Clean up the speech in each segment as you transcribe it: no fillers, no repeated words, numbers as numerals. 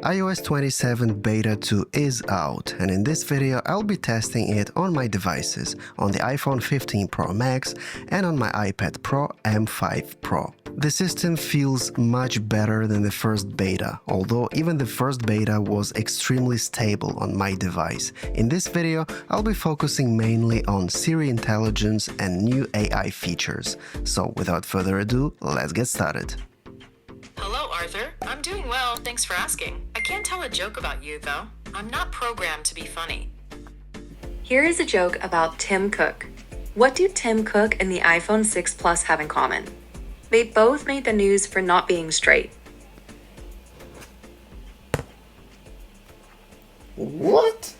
iOS 27 Beta 2 is out, and in this video I'll be testing it on my devices, on the iPhone 15 Pro Max and on my iPad Pro M5 Pro. The system feels much better than the first beta, although even the first beta was extremely stable on my device. In this video, I'll be focusing mainly on Siri intelligence and new AI features. So without further ado, let's get started. Hello, Arthur. I'm doing well, thanks for asking. I can't tell a joke about you, though. I'm not programmed to be funny. Here is a joke about Tim Cook. What do Tim Cook and the iPhone 6 Plus have in common? They both made the news for not being straight. What?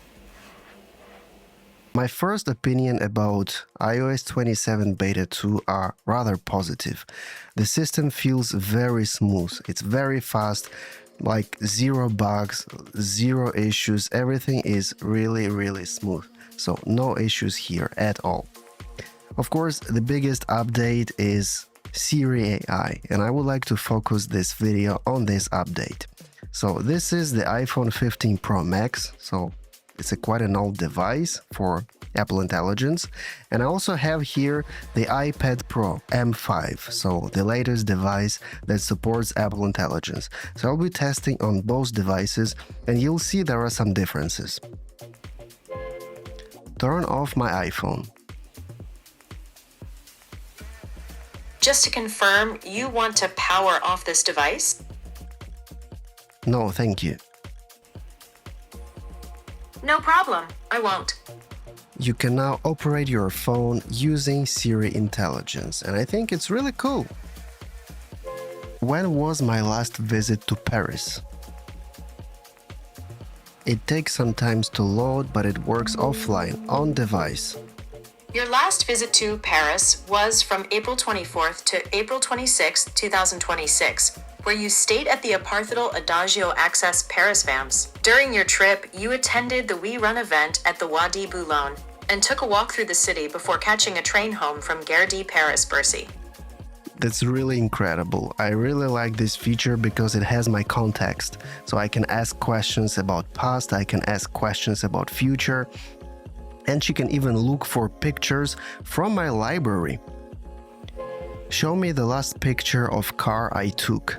My first opinion about iOS 27 Beta 2 are rather positive. The system feels very smooth, it's very fast, like zero bugs, zero issues, everything is really smooth. So no issues here at all. Of course, the biggest update is Siri AI, and I would like to focus this video on this update. So this is the iPhone 15 Pro Max, so it's quite an old device for Apple Intelligence, and I also have here the iPad Pro M5, so the latest device that supports Apple Intelligence. So I'll be testing on both devices, and you'll see there are some differences. Turn off my iPhone. Just to confirm, you want to power off this device? No, thank you. No problem, I won't. You can now operate your phone using Siri intelligence, and I think it's really cool. When was my last visit to Paris? It takes some time to load, but it works offline on device. Your last visit to Paris was from April 24th to April 26th, 2026, where you stayed at the Apartheid Adagio Access Paris Vamps. During your trip, you attended the We Run event at the Wadi Boulogne and took a walk through the city before catching a train home from Gare de Paris-Bercy. That's really incredible. I really like this feature because it has my context. So I can ask questions about past, I can ask questions about future, and she can even look for pictures from my library. Show me the last picture of car I took.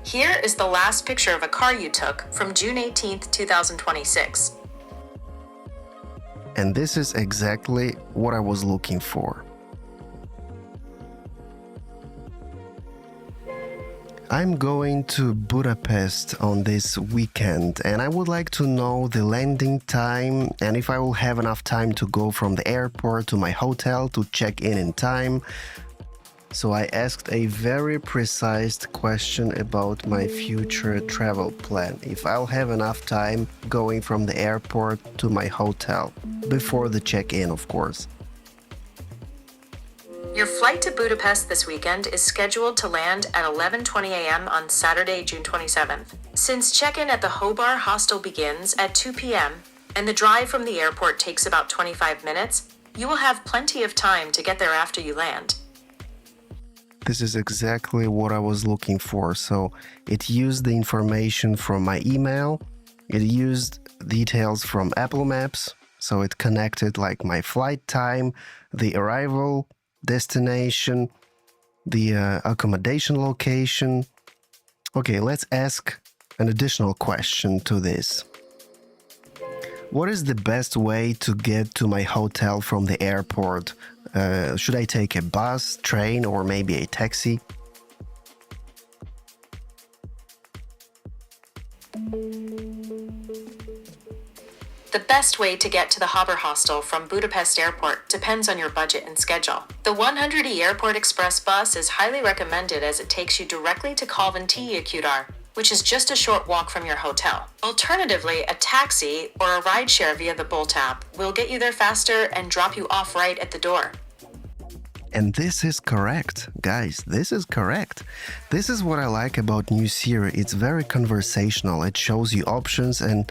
Here is the last picture of a car you took from June 18th, 2026. And this is exactly what I was looking for. I'm going to Budapest on this weekend, and I would like to know the landing time and if I will have enough time to go from the airport to my hotel to check in time. So I asked a very precise question about my future travel plan, if I'll have enough time going from the airport to my hotel, before the check-in, of course. Your flight to Budapest this weekend is scheduled to land at 11:20 a.m. on Saturday, June 27th. Since check-in at the Hobart hostel begins at 2 p.m. and the drive from the airport takes about 25 minutes, you will have plenty of time to get there after you land. This is exactly what I was looking for. So it used the information from my email, it used details from Apple Maps, so it connected like my flight time, the arrival destination, the accommodation location. Okay, let's ask an additional question to this. What is the best way to get to my hotel from the airport? Should I take a bus, train, or maybe a taxi? The best way to get to the Hobart hostel from Budapest Airport depends on your budget and schedule. The 100E Airport Express bus is highly recommended as it takes you directly to Calvin-T Ecuador, which is just a short walk from your hotel. Alternatively, a taxi or a rideshare via the Bolt app will get you there faster and drop you off right at the door. And this is correct, guys, this is correct. This is what I like about new Siri. It's very conversational, it shows you options and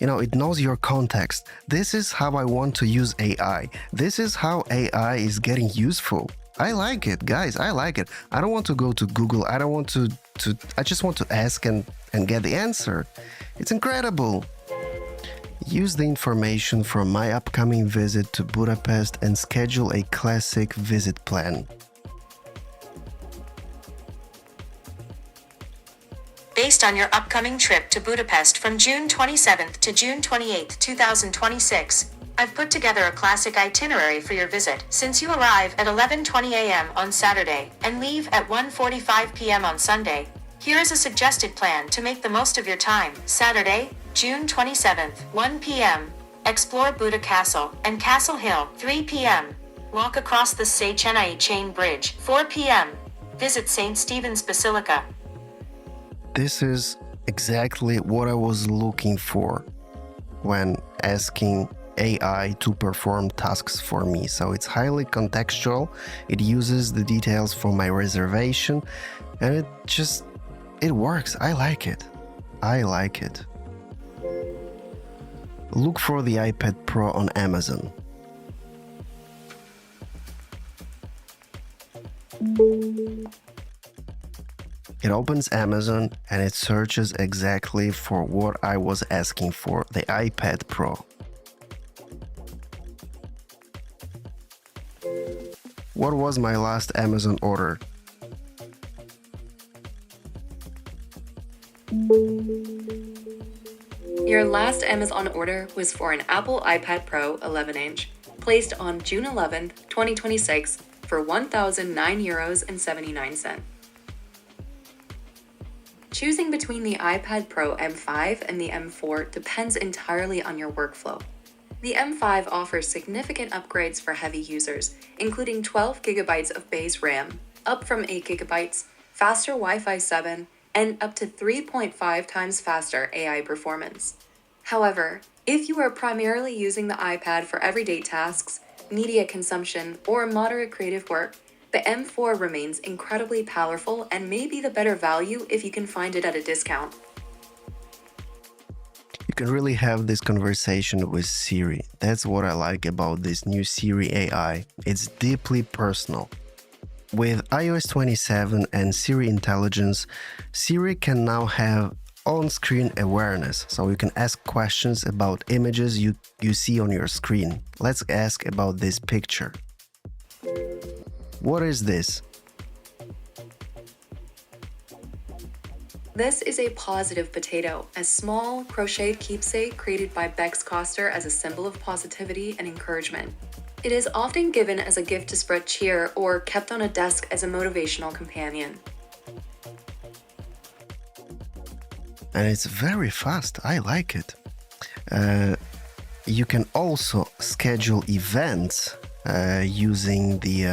it knows your context. This is how I want to use AI. This is how AI is getting useful. I like it, guys. I like it. I don't want to go to Google. I don't want to I just want to ask and get the answer. It's incredible. Use the information from my upcoming visit to Budapest and schedule a classic visit plan. Based on your upcoming trip to Budapest from June 27th to June 28th, 2026, I've put together a classic itinerary for your visit. Since you arrive at 11:20 a.m. on Saturday and leave at 1:45 p.m. on Sunday, here is a suggested plan to make the most of your time. Saturday, June 27th, 1 p.m. Explore Buda Castle and Castle Hill, 3 p.m. Walk across the Széchenyi Chain Bridge, 4 p.m. Visit St. Stephen's Basilica. This is exactly what I was looking for when asking AI to perform tasks for me. So it's highly contextual. It uses the details from my reservation and it works. I like it. I like it. Look for the iPad Pro on Amazon. It opens Amazon and it searches exactly for what I was asking for, the iPad Pro. What was my last Amazon order? Your last Amazon order was for an Apple iPad Pro 11-inch, placed on June 11th, 2026 for €1,009.79. Choosing between the iPad Pro M5 and the M4 depends entirely on your workflow. The M5 offers significant upgrades for heavy users, including 12 GB of base RAM, up from 8 GB, faster Wi-Fi 7, and up to 3.5 times faster AI performance. However, if you are primarily using the iPad for everyday tasks, media consumption, or moderate creative work, the M4 remains incredibly powerful and may be the better value if you can find it at a discount. You can really have this conversation with Siri. That's what I like about this new Siri AI. It's deeply personal. With iOS 27 and Siri Intelligence, Siri can now have on-screen awareness, so you can ask questions about images you see on your screen. Let's ask about this picture. What is this? This is a positive potato, a small crocheted keepsake created by Bex Coster as a symbol of positivity and encouragement. It is often given as a gift to spread cheer or kept on a desk as a motivational companion. And it's very fast. I like it. You can also schedule events using the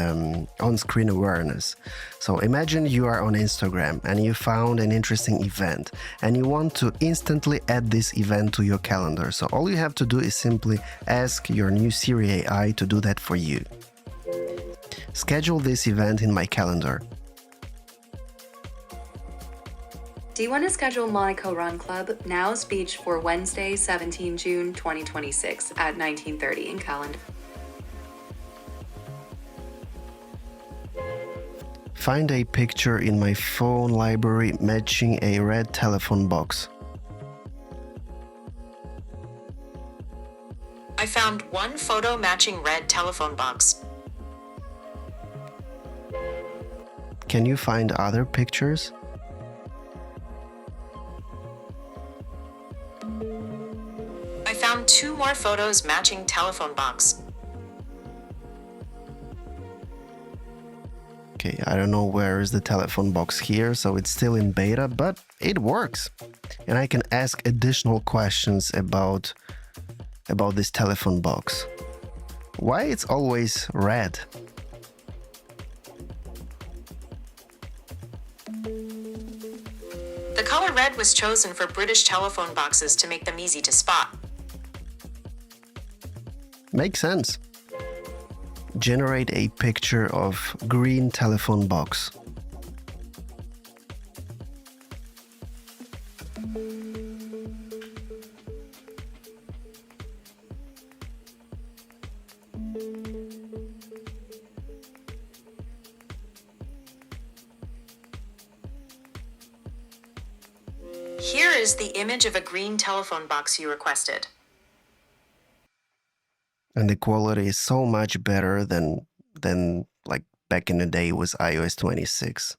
on-screen awareness. So imagine you are on Instagram and you found an interesting event and you want to instantly add this event to your calendar. So all you have to do is simply ask your new Siri AI to do that for you. Schedule this event in my calendar. Do you want to schedule Monaco Run Club Now's Beach for Wednesday, 17 June 2026 at 19:30 in calendar? Find a picture in my phone library matching a red telephone box. I found one photo matching red telephone box. Can you find other pictures? I found two more photos matching telephone box. Okay, I don't know where is the telephone box here, so it's still in beta, but it works. And I can ask additional questions about this telephone box. Why it's always red? The color red was chosen for British telephone boxes to make them easy to spot. Makes sense. Generate a picture of green telephone box. Here is the image of a green telephone box you requested. And the quality is so much better than like back in the day with iOS 26.